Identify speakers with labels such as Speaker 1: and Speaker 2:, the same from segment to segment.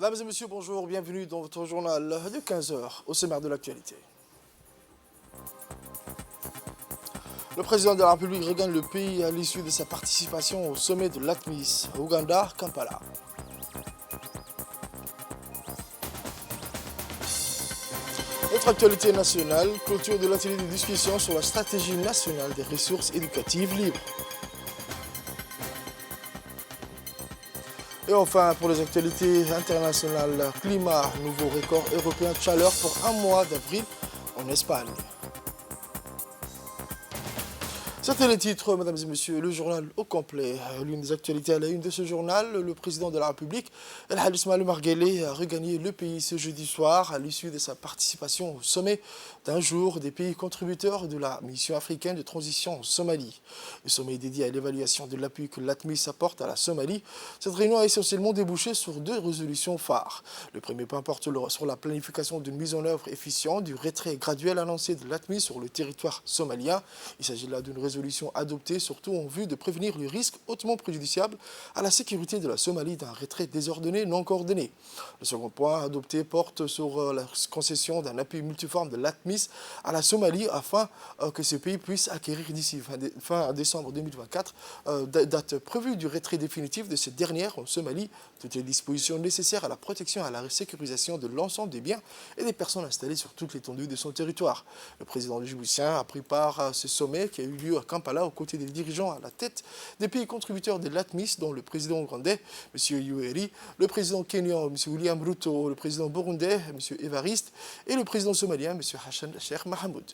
Speaker 1: Mesdames et messieurs, bonjour, bienvenue dans votre journal de 15 heures au sommaire de l'actualité. Le président de la République regagne le pays à l'issue de sa participation au sommet de l'ATMIS, à Ouganda, Kampala. Notre actualité nationale, clôture de l'atelier de discussion sur la stratégie nationale des ressources éducatives libres. Et enfin, pour les actualités internationales, climat, nouveau record européen de chaleur pour un mois d'avril en Espagne. C'était les titres, mesdames et messieurs, le journal au complet. L'une des actualités à la une de ce journal, le président de la République, El Hadj Ismaïla Omar Guelleh, a regagné le pays ce jeudi soir à l'issue de sa participation au sommet d'un jour des pays contributeurs de la mission africaine de transition en Somalie. Le sommet est dédié à l'évaluation de l'appui que l'ATMIS apporte à la Somalie. Cette réunion a essentiellement débouché sur deux résolutions phares. Le premier point porte sur la planification d'une mise en œuvre efficiente du retrait graduel annoncé de l'ATMIS sur le territoire somalien. Il s'agit là d'une résolution adoptée surtout en vue de prévenir le risque hautement préjudiciable à la sécurité de la Somalie d'un retrait désordonné non coordonné. Le second point adopté porte sur la concession d'un appui multiforme de l'ATMIS à la Somalie afin que ce pays puisse acquérir d'ici fin décembre 2024, date prévue du retrait définitif de cette dernière en Somalie, toutes les dispositions nécessaires à la protection et à la sécurisation de l'ensemble des biens et des personnes installées sur toute l'étendue de son territoire. Le président djiboutien a pris part à ce sommet qui a eu lieu à Kampala aux côtés des dirigeants à la tête des pays contributeurs de l'ATMIS, dont le président ougandais, M. Yoweri, le président kenyan, M. William Ruto, le président burundais, M. Evariste, et le président somalien, M. Hassan Sheikh Mahamoud.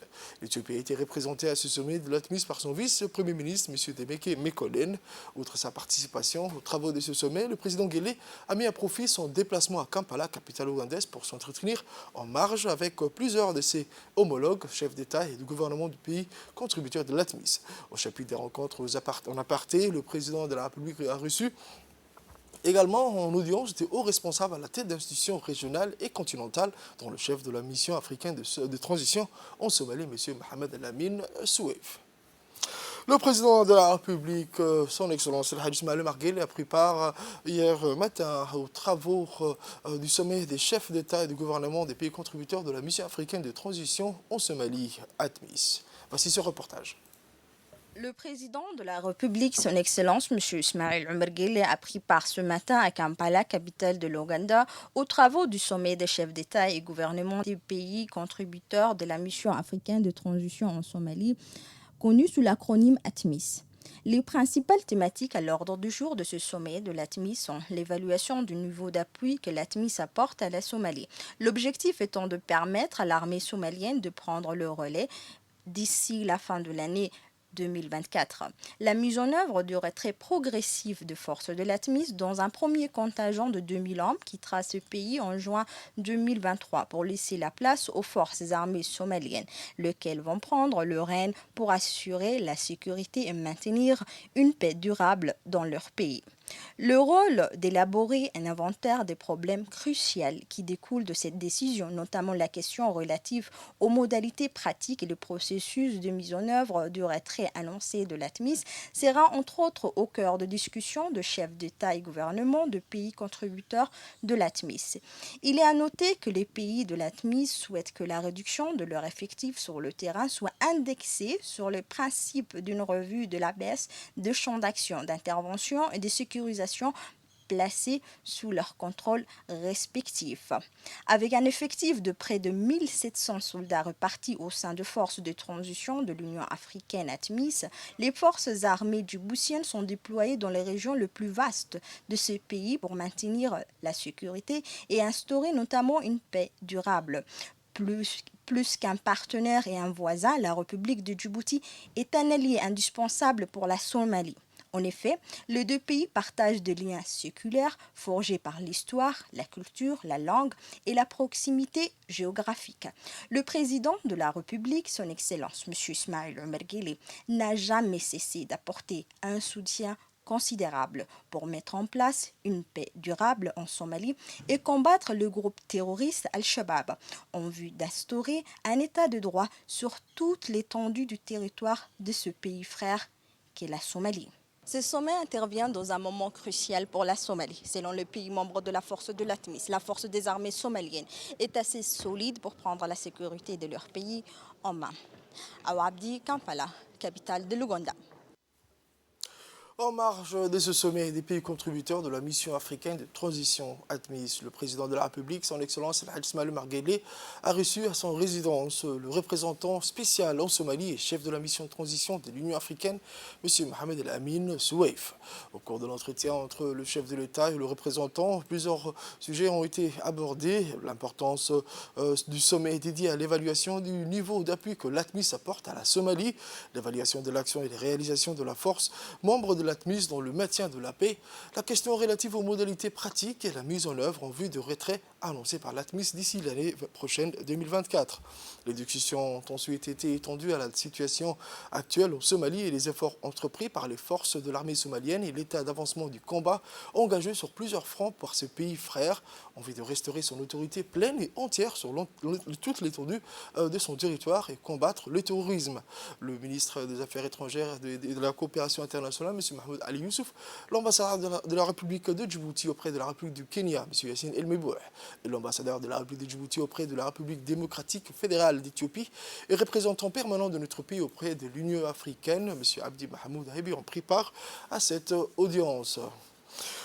Speaker 1: L'Éthiopie a été représentée à ce sommet de l'ATMIS par son vice-premier ministre, M. Demeke Mekonnen. Outre sa participation aux travaux de ce sommet, le président Guelleh a mis à profit son déplacement à Kampala, capitale ougandaise, pour s'entretenir en marge avec plusieurs de ses homologues, chefs d'État et de gouvernement du pays contributeurs de l'ATMIS. Au chapitre des rencontres en aparté, le président de la République a reçu également en audience des hauts responsables à la tête d'institutions régionales et continentales, dont le chef de la mission africaine de transition en Somalie, M. Mohamed El-Amin Soueif. Le président de la République, son Excellence El Hadj Ismaïla Omar Guelleh, a pris part hier matin aux travaux du sommet des chefs d'État et de gouvernement des pays contributeurs de la mission africaine de transition en Somalie, ATMIS. Voici ce reportage.
Speaker 2: Le président de la République, son Excellence, M. Ismaïla Omar Guelleh, a pris part ce matin à Kampala, capitale de l'Ouganda, aux travaux du sommet des chefs d'État et gouvernement des pays contributeurs de la mission africaine de transition en Somalie, connue sous l'acronyme ATMIS. Les principales thématiques à l'ordre du jour de ce sommet de l'ATMIS sont l'évaluation du niveau d'appui que l'ATMIS apporte à la Somalie. L'objectif étant de permettre à l'armée somalienne de prendre le relais d'ici la fin de l'année 2024. La mise en œuvre du retrait progressif de forces de l'ATMIS dans un premier contingent de 2000 hommes quittera ce pays en juin 2023 pour laisser la place aux forces armées somaliennes, lesquelles vont prendre le règne pour assurer la sécurité et maintenir une paix durable dans leur pays. Le rôle d'élaborer un inventaire des problèmes cruciaux qui découlent de cette décision, notamment la question relative aux modalités pratiques et le processus de mise en œuvre du retrait annoncé de l'ATMIS, sera entre autres au cœur de discussions de chefs d'État et gouvernement de pays contributeurs de l'ATMIS. Il est à noter que les pays de l'ATMIS souhaitent que la réduction de leur effectif sur le terrain soit indexée sur le principe d'une revue de la baisse de champ d'action, d'intervention et de sécurisation placés sous leur contrôle respectif. Avec un effectif de près de 1700 soldats repartis au sein de forces de transition de l'Union africaine ATMIS, les forces armées djiboutiennes sont déployées dans les régions les plus vastes de ce pays pour maintenir la sécurité et instaurer notamment une paix durable. Plus qu'un partenaire et un voisin, la République de Djibouti est un allié indispensable pour la Somalie. En effet, les deux pays partagent des liens séculaires forgés par l'histoire, la culture, la langue et la proximité géographique. Le président de la République, son Excellence M. Ismaïla Omar Guelleh, n'a jamais cessé d'apporter un soutien considérable pour mettre en place une paix durable en Somalie et combattre le groupe terroriste Al-Shabaab en vue d'instaurer un état de droit sur toute l'étendue du territoire de ce pays frère qu'est la Somalie. Ce sommet intervient dans un moment crucial pour la Somalie. Selon le pays membre de la force de l'ATMIS, la force des armées somaliennes est assez solide pour prendre la sécurité de leur pays en main. Awa Abdi, Kampala, capitale de l'Ouganda.
Speaker 1: En marge de ce sommet des pays contributeurs de la mission africaine de transition ATMIS, le président de la République, son Excellence El Hadj Ismaïl Omar Guelleh, a reçu à son résidence le représentant spécial en Somalie et chef de la mission de transition de l'Union africaine, M. Mohamed El Amin Soueif. Au cours de l'entretien entre le chef de l'État et le représentant, plusieurs sujets ont été abordés. L'importance du sommet dédié à l'évaluation du niveau d'appui que l'ATMIS apporte à la Somalie, l'évaluation de l'action et des réalisations de la force membre de l'ATMIS dans le maintien de la paix, la question relative aux modalités pratiques et la mise en œuvre en vue de retrait annoncé par l'ATMIS d'ici l'année prochaine 2024. Les discussions ont ensuite été étendues à la situation actuelle en Somalie et les efforts entrepris par les forces de l'armée somalienne et l'état d'avancement du combat engagé sur plusieurs fronts par ce pays frère en vue de restaurer son autorité pleine et entière sur toute l'étendue de son territoire et combattre le terrorisme. Le ministre des Affaires étrangères et de la coopération internationale, M. Mahmoud Ali Youssouf, l'ambassadeur de la République de Djibouti auprès de la République du Kenya, M. Yassine El Mebouh, et l'ambassadeur de la République de Djibouti auprès de la République démocratique fédérale d'Éthiopie et représentant permanent de notre pays auprès de l'Union africaine, M. Abdi Mahamoud Habi, ont pris part à cette audience.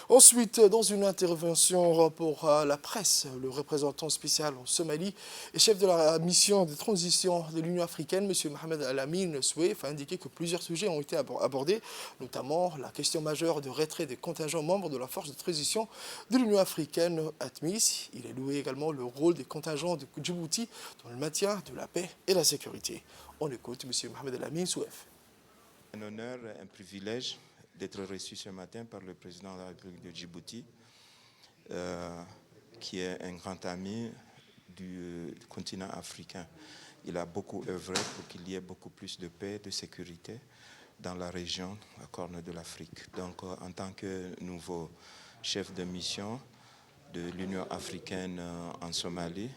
Speaker 1: Ensuite, dans une intervention pour la presse, le représentant spécial en Somalie et chef de la mission de transition de l'Union africaine, M. Mohamed El Amin Soueif, a indiqué que plusieurs sujets ont été abordés, notamment la question majeure de retrait des contingents membres de la force de transition de l'Union africaine ATMIS. Il a loué également le rôle des contingents de Djibouti dans le maintien de la paix et la sécurité. On écoute M. Mohamed El Amin Soueif.
Speaker 3: Un honneur, un privilège d'être reçu ce matin par le président de la République de Djibouti, qui est un grand ami du continent africain. Il a beaucoup œuvré pour qu'il y ait beaucoup plus de paix, de sécurité dans la région, la Corne de l'Afrique. Donc, en tant que nouveau chef de mission de l'Union africaine en Somalie,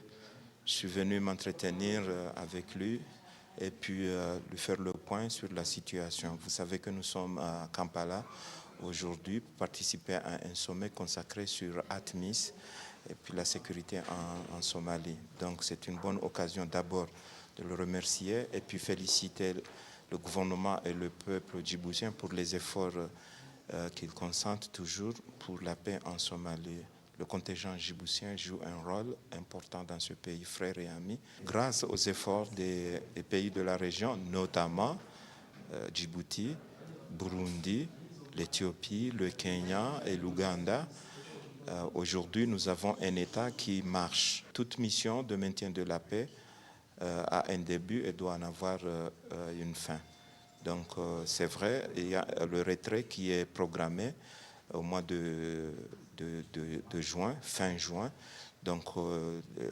Speaker 3: je suis venu m'entretenir avec lui et puis lui faire le point sur la situation. Vous savez que nous sommes à Kampala aujourd'hui pour participer à un sommet consacré sur ATMIS et puis la sécurité en Somalie. Donc c'est une bonne occasion d'abord de le remercier et puis féliciter le gouvernement et le peuple djiboutien pour les efforts qu'ils consentent toujours pour la paix en Somalie. Le contingent djiboutien joue un rôle important dans ce pays frère et ami. Grâce aux efforts des pays de la région, notamment Djibouti, Burundi, l'Éthiopie, le Kenya et l'Ouganda, aujourd'hui nous avons un État qui marche. Toute mission de maintien de la paix a un début et doit en avoir une fin. Donc c'est vrai, il y a le retrait qui est programmé au mois de juin, fin juin. Donc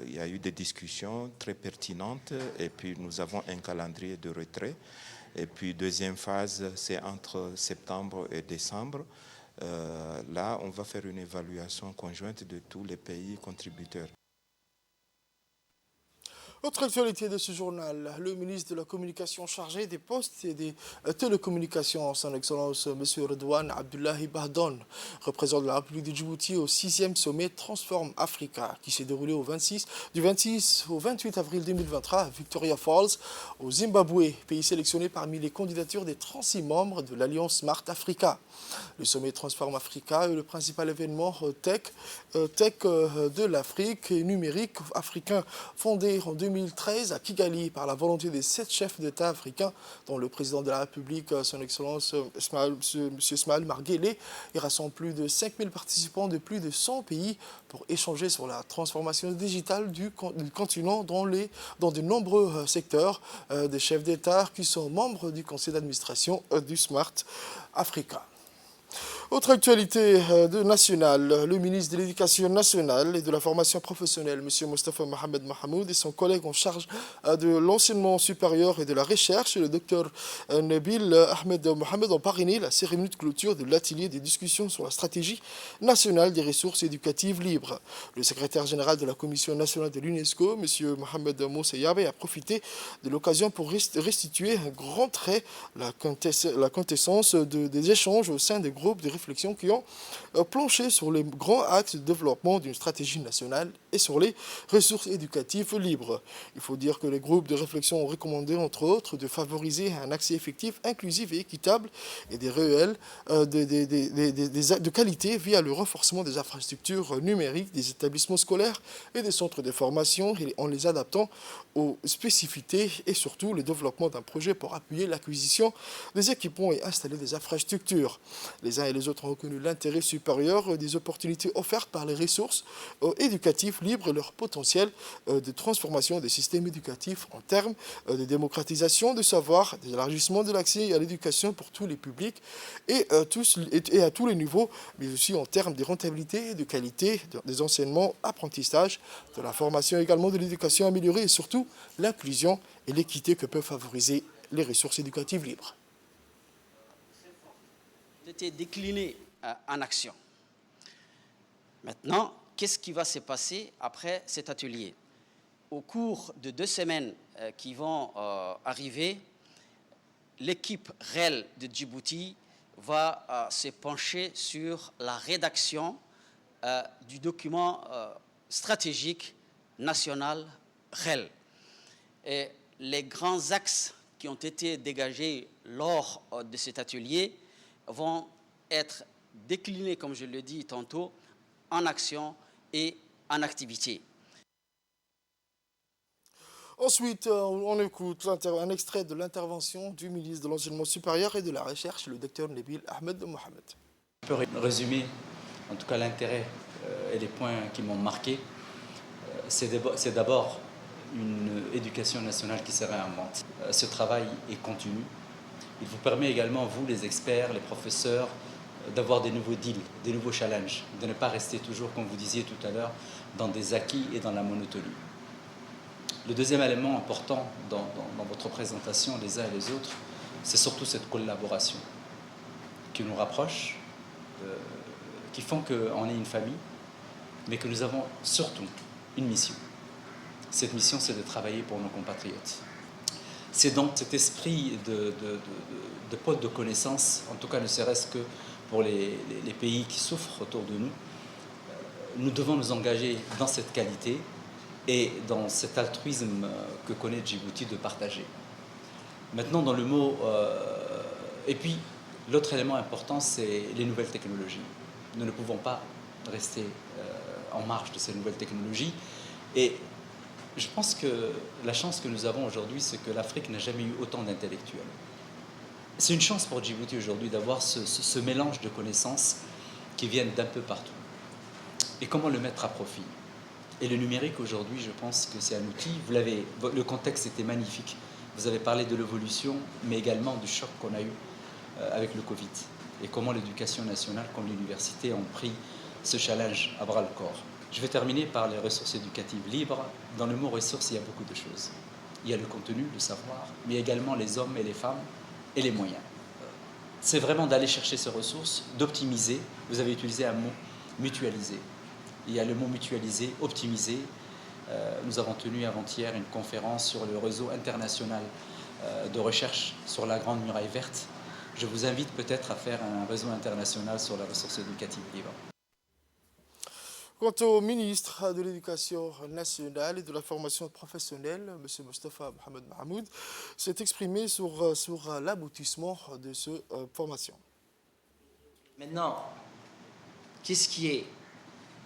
Speaker 3: il y a eu des discussions très pertinentes et puis nous avons un calendrier de retrait. Et puis deuxième phase, c'est entre septembre et décembre. Là, on va faire une évaluation conjointe de tous les pays contributeurs.
Speaker 1: Autre actualité de ce journal, le ministre de la Communication chargé des postes et des télécommunications, son Excellence M. Redouane Abdullahi Bahdon, représentant de la République de Djibouti au 6e sommet Transform Africa, qui s'est déroulé du 26 au 28 avril 2023 à Victoria Falls, au Zimbabwe, pays sélectionné parmi les candidatures des 36 membres de l'Alliance Smart Africa. Le sommet Transform Africa est le principal événement tech de l'Afrique et numérique africain fondé en 2013 à Kigali par la volonté des 7 chefs d'État africains, dont le président de la République, son Excellence M. Ismaïl Omar Guelleh, et rassemble plus de 5000 participants de plus de 100 pays pour échanger sur la transformation digitale du continent dans de nombreux secteurs des chefs d'État qui sont membres du conseil d'administration du Smart Africa. Autre actualité nationale, le ministre de l'Éducation nationale et de la formation professionnelle, M. Mostafa Mohamed Mahamoud, et son collègue en charge de l'enseignement supérieur et de la recherche, le Dr Nabil Ahmed Mohamed, ont parrainé la cérémonie de clôture de l'atelier des discussions sur la stratégie nationale des ressources éducatives libres. Le secrétaire général de la Commission nationale de l'UNESCO, M. Mohamed Moussa Yabe, a profité de l'occasion pour restituer un grand trait la quintessence des échanges au sein des groupes de réflexion qui ont planché sur les grands axes de développement d'une stratégie nationale et sur les ressources éducatives libres. Il faut dire que les groupes de réflexion ont recommandé, entre autres, de favoriser un accès effectif, inclusif et équitable et des réels de qualité via le renforcement des infrastructures numériques des établissements scolaires et des centres de formation en les adaptant aux spécificités et surtout le développement d'un projet pour appuyer l'acquisition des équipements et installer des infrastructures. Les uns et les autres ont reconnu l'intérêt supérieur des opportunités offertes par les ressources éducatives libres et leur potentiel de transformation des systèmes éducatifs en termes de démocratisation du savoir, d'élargissement de l'accès à l'éducation pour tous les publics et à tous les niveaux, mais aussi en termes de rentabilité et de qualité des enseignements, apprentissage, de la formation également, de l'éducation améliorée et surtout l'inclusion et l'équité que peuvent favoriser les ressources éducatives libres.
Speaker 4: Été décliné en action. Maintenant, qu'est-ce qui va se passer après cet atelier? Au cours de 2 semaines qui vont arriver, l'équipe REL de Djibouti va se pencher sur la rédaction du document stratégique national REL. Et les grands axes qui ont été dégagés lors de cet atelier vont être déclinés, comme je le dis tantôt, en action et en activité.
Speaker 1: Ensuite, on écoute un extrait de l'intervention du ministre de l'Enseignement supérieur et de la Recherche, le Dr Nabil Ahmed Mohamed.
Speaker 5: Je peux résumer en tout cas l'intérêt et les points qui m'ont marqué. C'est d'abord une éducation nationale qui se réinvente. Ce travail est continu. Il vous permet également, vous les experts, les professeurs, d'avoir des nouveaux deals, des nouveaux challenges, de ne pas rester toujours, comme vous disiez tout à l'heure, dans des acquis et dans la monotonie. Le deuxième élément important dans votre présentation, les uns et les autres, c'est surtout cette collaboration qui nous rapproche, qui font qu'on est une famille, mais que nous avons surtout une mission. Cette mission, c'est de travailler pour nos compatriotes. C'est donc cet esprit de pôle de connaissances, en tout cas ne serait-ce que pour les pays qui souffrent autour de nous. Nous devons nous engager dans cette qualité et dans cet altruisme que connaît Djibouti de partager. Maintenant, dans le mot... et puis, l'autre élément important, c'est les nouvelles technologies. Nous ne pouvons pas rester en marge de ces nouvelles technologies. Et je pense que la chance que nous avons aujourd'hui, c'est que l'Afrique n'a jamais eu autant d'intellectuels. C'est une chance pour Djibouti aujourd'hui d'avoir ce mélange de connaissances qui viennent d'un peu partout. Et comment le mettre à profit? Et le numérique aujourd'hui, je pense que c'est un outil. Le contexte était magnifique. Vous avez parlé de l'évolution, mais également du choc qu'on a eu avec le Covid. Et comment l'éducation nationale, comme l'université, ont pris ce challenge à bras-le-corps. Je vais terminer par les ressources éducatives libres. Dans le mot ressources, il y a beaucoup de choses. Il y a le contenu, le savoir, mais également les hommes et les femmes et les moyens. C'est vraiment d'aller chercher ces ressources, d'optimiser. Vous avez utilisé un mot, mutualiser. Il y a le mot mutualiser, optimiser. Nous avons tenu avant-hier une conférence sur le réseau international de recherche sur la Grande Muraille Verte. Je vous invite peut-être à faire un réseau international sur la ressource éducative libre.
Speaker 1: Quant au ministre de l'Éducation nationale et de la formation professionnelle, M. Mostafa Mohamed Mahamoud, s'est exprimé sur l'aboutissement de cette formation.
Speaker 6: Maintenant, qu'est-ce qui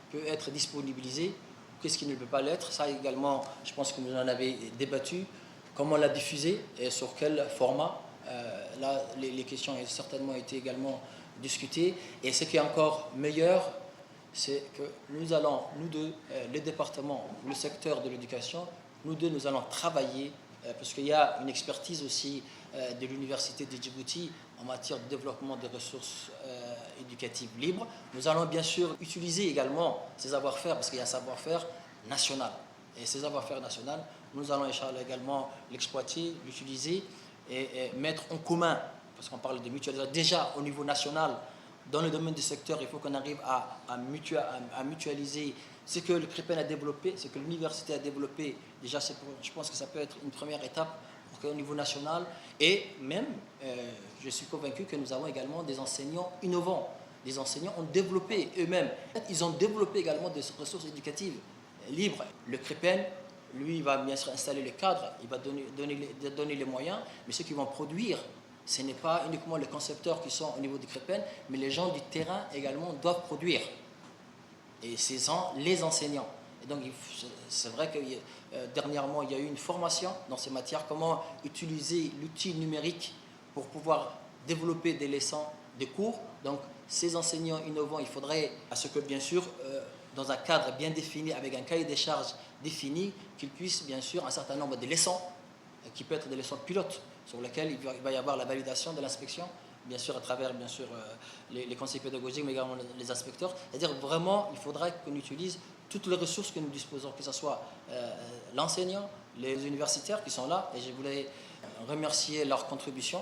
Speaker 6: peut être disponibilisé, qu'est-ce qui ne peut pas l'être? Ça également, je pense que vous en avez débattu. Comment la diffuser et sur quel format? Là, les questions ont certainement été également discutées. Et ce qui est encore meilleur, c'est que nous allons, nous deux, les départements, le secteur de l'éducation, nous deux, nous allons travailler parce qu'il y a une expertise aussi de l'Université de Djibouti en matière de développement des ressources éducatives libres. Nous allons bien sûr utiliser également ces savoir-faire, parce qu'il y a un savoir-faire national. Et ces savoir-faire national, nous allons Inch'Allah également l'exploiter, l'utiliser et mettre en commun, parce qu'on parle de mutualisation. Déjà au niveau national, dans le domaine du secteur, il faut qu'on arrive à mutualiser ce que le CRIPEN a développé, ce que l'université a développé. Déjà, je pense que ça peut être une première étape pour qu'au niveau national, et même, je suis convaincu que nous avons également des enseignants innovants. Des enseignants ont développé eux-mêmes. Ils ont développé également des ressources éducatives libres. Le CRIPEN, lui, il va bien sûr installer le cadre, il va donner les moyens, mais ceux qui vont produire, ce n'est pas uniquement les concepteurs qui sont au niveau du CRIPEN, mais les gens du terrain également doivent produire. Et ce sont les enseignants. Et donc, c'est vrai que dernièrement, il y a eu une formation dans ces matières, comment utiliser l'outil numérique pour pouvoir développer des leçons de cours. Donc, ces enseignants innovants, il faudrait, à ce que, bien sûr, dans un cadre bien défini, avec un cahier des charges défini, qu'ils puissent, bien sûr, un certain nombre de leçons, qui peut être des leçons pilotes, sur lesquelles il va y avoir la validation de l'inspection, bien sûr à travers bien sûr, les conseils pédagogiques, mais également les inspecteurs. C'est-à-dire vraiment, il faudrait qu'on utilise toutes les ressources que nous disposons, que ce soit l'enseignant, les universitaires qui sont là, et je voulais remercier leur contribution.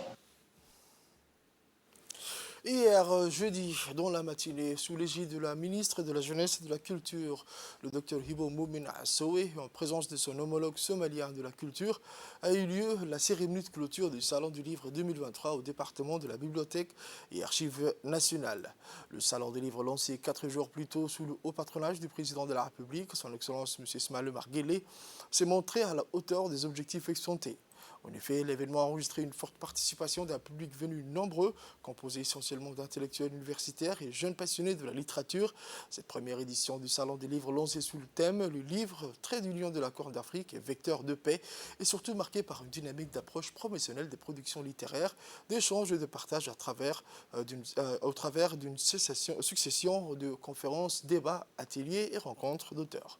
Speaker 1: Hier, jeudi, dans la matinée, sous l'égide de la ministre de la Jeunesse et de la Culture, le Dr Hibo Moumin Assoé, en présence de son homologue somalien de la Culture, a eu lieu la cérémonie de clôture du Salon du Livre 2023 au département de la Bibliothèque et Archives nationales. Le Salon du Livre, lancé 4 jours plus tôt sous le haut patronage du président de la République, son Excellence M. Ismaël Omar Guelleh, s'est montré à la hauteur des objectifs exploités. En effet, l'événement a enregistré une forte participation d'un public venu nombreux, composé essentiellement d'intellectuels universitaires et jeunes passionnés de la littérature. Cette première édition du Salon des livres lancée sous le thème « Le livre, trait d'union de la Corne d'Afrique et vecteur de paix » est surtout marquée par une dynamique d'approche promotionnelle des productions littéraires, d'échanges et de partage au travers d'une succession de conférences, débats, ateliers et rencontres d'auteurs.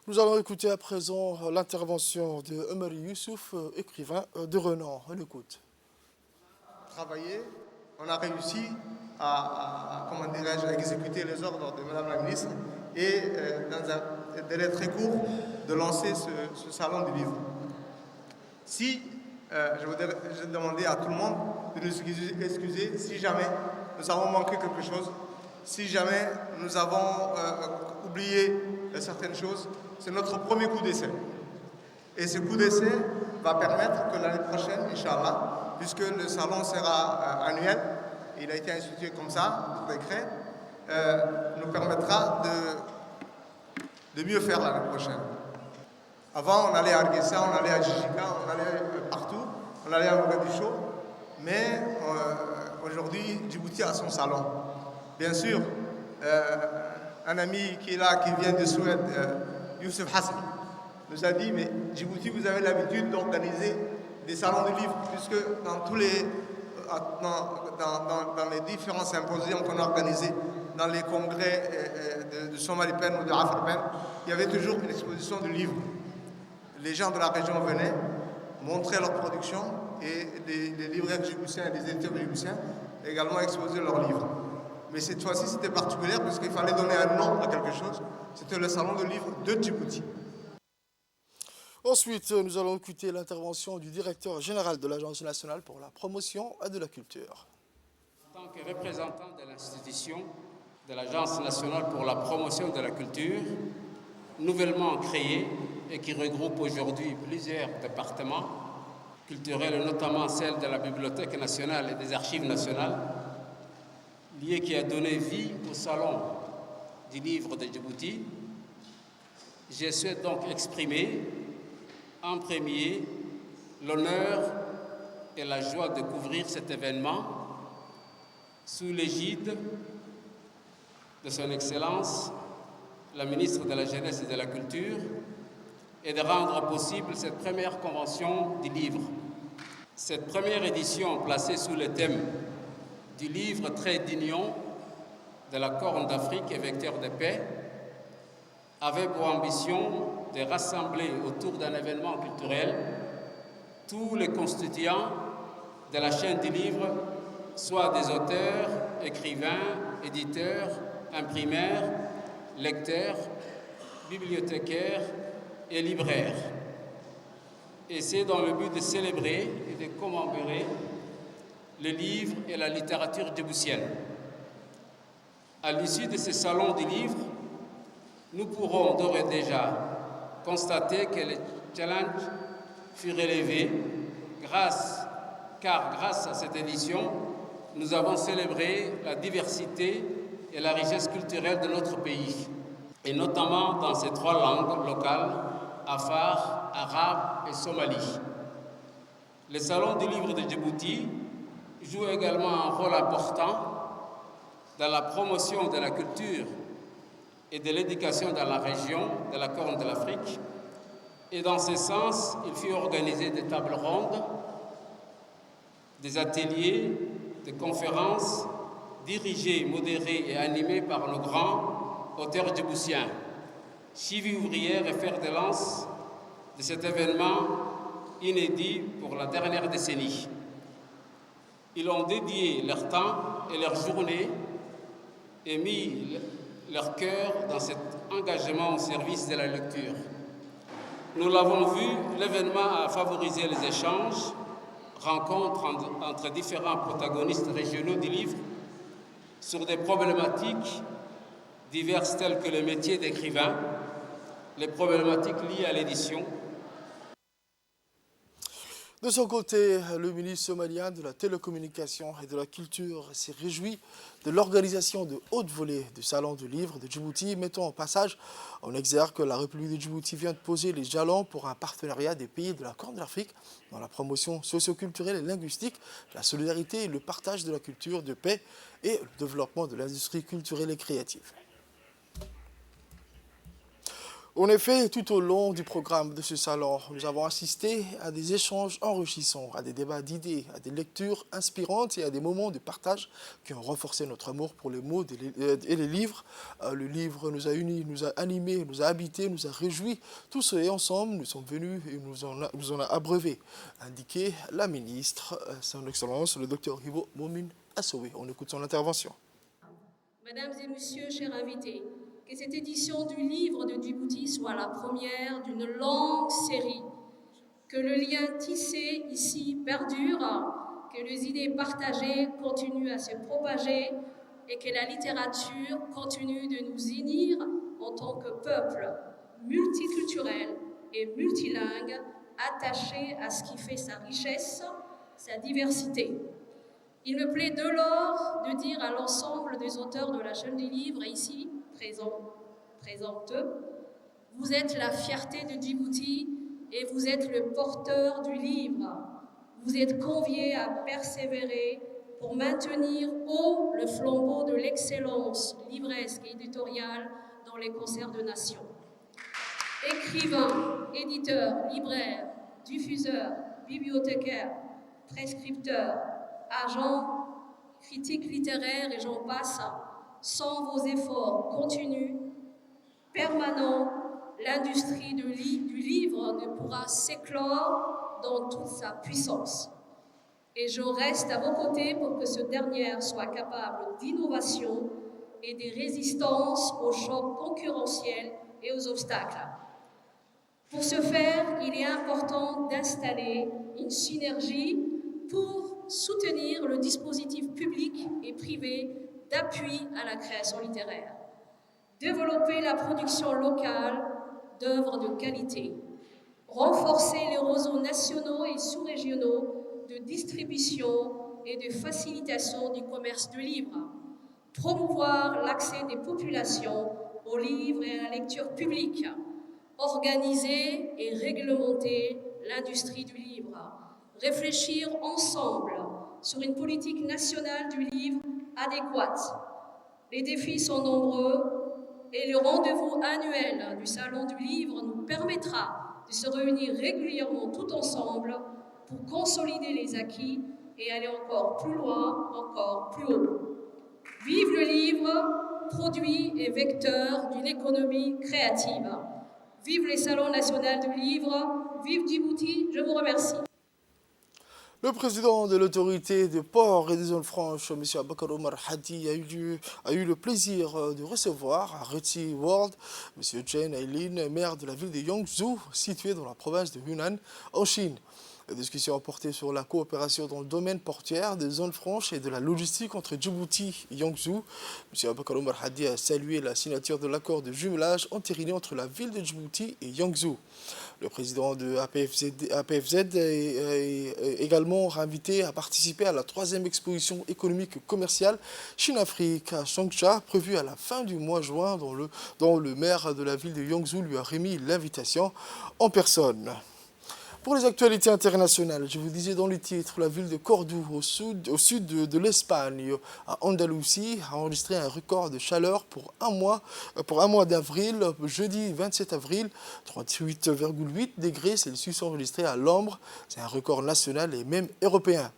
Speaker 1: Nous allons écouter à présent l'intervention de Omar Youssouf, écrivain de renom. On l'écoute.
Speaker 7: Travailler, on a réussi à exécuter les ordres de Madame la ministre et dans un délai très court de lancer ce salon du livre. Je voudrais demander à tout le monde de nous excuser si jamais nous avons manqué quelque chose, si jamais nous avons oublié certaines choses. C'est notre premier coup d'essai. Et ce coup d'essai va permettre que l'année prochaine, Inch'Allah, puisque le salon sera annuel, il a été institué comme ça, par décret, nous permettra de mieux faire l'année prochaine. Avant, on allait à Hargeisa, on allait à Jijika, on allait partout, on allait à Mogadiscio, mais aujourd'hui, Djibouti a son salon. Bien sûr, un ami qui est là, qui vient de Suède, Youssef Hassan, nous a dit, mais Djibouti, vous avez l'habitude d'organiser des salons de livres, puisque dans les différents symposiums qu'on a organisés, dans les congrès de Somalipen ou de Afrpen, il y avait toujours une exposition de livres. Les gens de la région venaient montrer leur production et les libraires djiboutiens et les éditeurs djiboutiens également exposaient leurs livres. Mais cette fois-ci, c'était particulier parce qu'il fallait donner un nom à quelque chose. C'était le salon de livres de Djibouti.
Speaker 1: Ensuite, nous allons écouter l'intervention du directeur général de l'Agence nationale pour la promotion et de la culture.
Speaker 8: En tant que représentant de l'institution de l'Agence nationale pour la promotion de la culture, nouvellement créée et qui regroupe aujourd'hui plusieurs départements culturels, notamment celle de la Bibliothèque nationale et des Archives nationales, liée qui a donné vie au Salon du livre de Djibouti. Je souhaite donc exprimer en premier l'honneur et la joie de couvrir cet événement sous l'égide de son Excellence, la ministre de la Jeunesse et de la Culture, et de rendre possible cette première convention du livre. Cette première édition, placée sous le thème du livre trait d'union de la Corne d'Afrique et vecteur de paix, avait pour ambition de rassembler autour d'un événement culturel tous les constituants de la chaîne du livre, soit des auteurs, écrivains, éditeurs, imprimeurs, lecteurs, bibliothécaires et libraires. Et c'est dans le but de célébrer et de commémorer le livre et la littérature djiboutienne. À l'issue de ce salon du livre, nous pourrons d'ores et déjà constater que le challenge fut relevé car grâce à cette édition, nous avons célébré la diversité et la richesse culturelle de notre pays, et notamment dans ces 3 langues locales, afar, arabe et somali. Le Salon du livre de Djibouti joue également un rôle important dans la promotion de la culture et de l'éducation dans la région de la Corne de l'Afrique. Et dans ce sens, il fut organisé des tables rondes, des ateliers, des conférences dirigées, modérées et animées par nos grands auteurs djiboutiens, cheville ouvrière et fer de lance de cet événement inédit pour la dernière décennie. Ils ont dédié leur temps et leur journée et mis leur cœur dans cet engagement au service de la lecture. Nous l'avons vu, l'événement a favorisé les échanges, rencontres entre différents protagonistes régionaux du livre sur des problématiques diverses telles que le métier d'écrivain, les problématiques liées à l'édition.
Speaker 1: De son côté, le ministre somalien de la télécommunication et de la culture s'est réjoui de l'organisation de haute volée du Salon du livre de Djibouti, mettant au passage en exergue que la République de Djibouti vient de poser les jalons pour un partenariat des pays de la Corne de l'Afrique dans la promotion socio-culturelle et linguistique, la solidarité et le partage de la culture de paix et le développement de l'industrie culturelle et créative. En effet, tout au long du programme de ce salon, nous avons assisté à des échanges enrichissants, à des débats d'idées, à des lectures inspirantes et à des moments de partage qui ont renforcé notre amour pour les mots et les livres. Le livre nous a unis, nous a animés, nous a habités, nous a réjouis. Tous et ensemble, nous sommes venus et nous en a abreuvé, indiqué la ministre, son Excellence, le Dr Hibo Momin Assoué. On écoute son intervention.
Speaker 9: Mesdames et messieurs, chers invités, que cette édition du livre de Djibouti soit la première d'une longue série, que le lien tissé ici perdure, que les idées partagées continuent à se propager et que la littérature continue de nous unir en tant que peuple multiculturel et multilingue, attaché à ce qui fait sa richesse, sa diversité. Il me plaît dès lors de dire à l'ensemble des auteurs de la chaîne des livres ici présentes, vous êtes la fierté de Djibouti et vous êtes le porteur du livre. Vous êtes conviés à persévérer pour maintenir haut le flambeau de l'excellence livresque et éditoriale dans les concerts de nations. Écrivains, éditeurs, libraires, diffuseurs, bibliothécaires, prescripteurs, agents, critiques littéraires et j'en passe, sans vos efforts continus, permanents, l'industrie du livre ne pourra s'éclore dans toute sa puissance. Et je reste à vos côtés pour que ce dernier soit capable d'innovation et de résistance aux chocs concurrentiels et aux obstacles. Pour ce faire, il est important d'installer une synergie pour soutenir le dispositif public et privé d'appui à la création littéraire. Développer la production locale d'œuvres de qualité. Renforcer les réseaux nationaux et sous-régionaux de distribution et de facilitation du commerce de livres. Promouvoir l'accès des populations aux livres et à la lecture publique. Organiser et réglementer l'industrie du livre. Réfléchir ensemble sur une politique nationale du livre adéquate. Les défis sont nombreux et le rendez-vous annuel du Salon du Livre nous permettra de se réunir régulièrement tout ensemble pour consolider les acquis et aller encore plus loin, encore plus haut. Vive le livre, produit et vecteur d'une économie créative. Vive les salons nationaux du livre, vive Djibouti, je vous remercie.
Speaker 1: Le président de l'autorité des ports et des zones franches, M. Abakar Omar Hadi, a eu le plaisir de recevoir à Retsi World M. Chen Ailin, maire de la ville de Yangzhou, située dans la province de Yunnan, en Chine. La discussion a porté sur la coopération dans le domaine portuaire, des zones franches et de la logistique entre Djibouti et Yangzhou. M. Abakar Omar Hadi a salué la signature de l'accord de jumelage entériné entre la ville de Djibouti et Yangzhou. Le président de APFZ est également invité à participer à la 3e exposition économique et commerciale Chine-Afrique à Changsha, prévue à la fin du mois de juin, dont le maire de la ville de Yangzhou lui a remis l'invitation en personne. Pour les actualités internationales, je vous disais dans le titre, la ville de Cordoue, au sud de l'Espagne, à Andalousie, a enregistré un record de chaleur pour un mois d'avril, jeudi 27 avril, 38,8 degrés Celsius enregistrés à l'ombre. C'est un record national et même européen.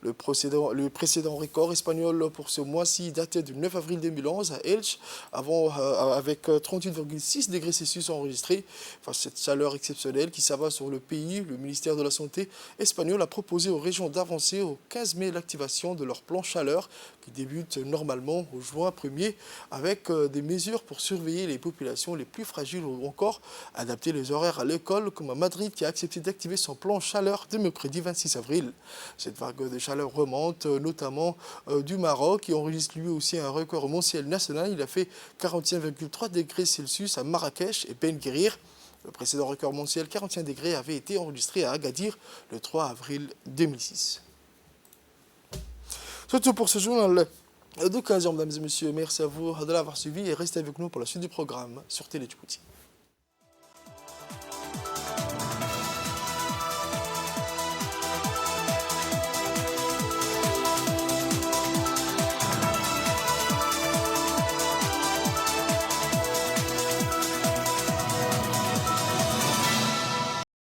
Speaker 1: Le précédent record espagnol pour ce mois-ci datait du 9 avril 2011 à Elche, avec 38,6 degrés Celsius enregistrés. Face à cette chaleur exceptionnelle qui s'abat sur le pays, le ministère de la Santé espagnol a proposé aux régions d'avancer au 15 mai l'activation de leur plan chaleur qui débute normalement au juin 1er avec des mesures pour surveiller les populations les plus fragiles ou encore adapter les horaires à l'école, comme à Madrid qui a accepté d'activer son plan chaleur dès mercredi 26 avril. Cette vague de chaleur remonte notamment du Maroc qui enregistre lui aussi un record mensuel national. Il a fait 41,3 degrés Celsius à Marrakech et Ben Guerir. Le précédent record mensuel 41 degrés avait été enregistré à Agadir le 3 avril 2006. C'est tout pour ce journal d'occasion, mesdames et messieurs. Merci à vous de l'avoir suivi et restez avec nous pour la suite du programme sur Télé Djibouti.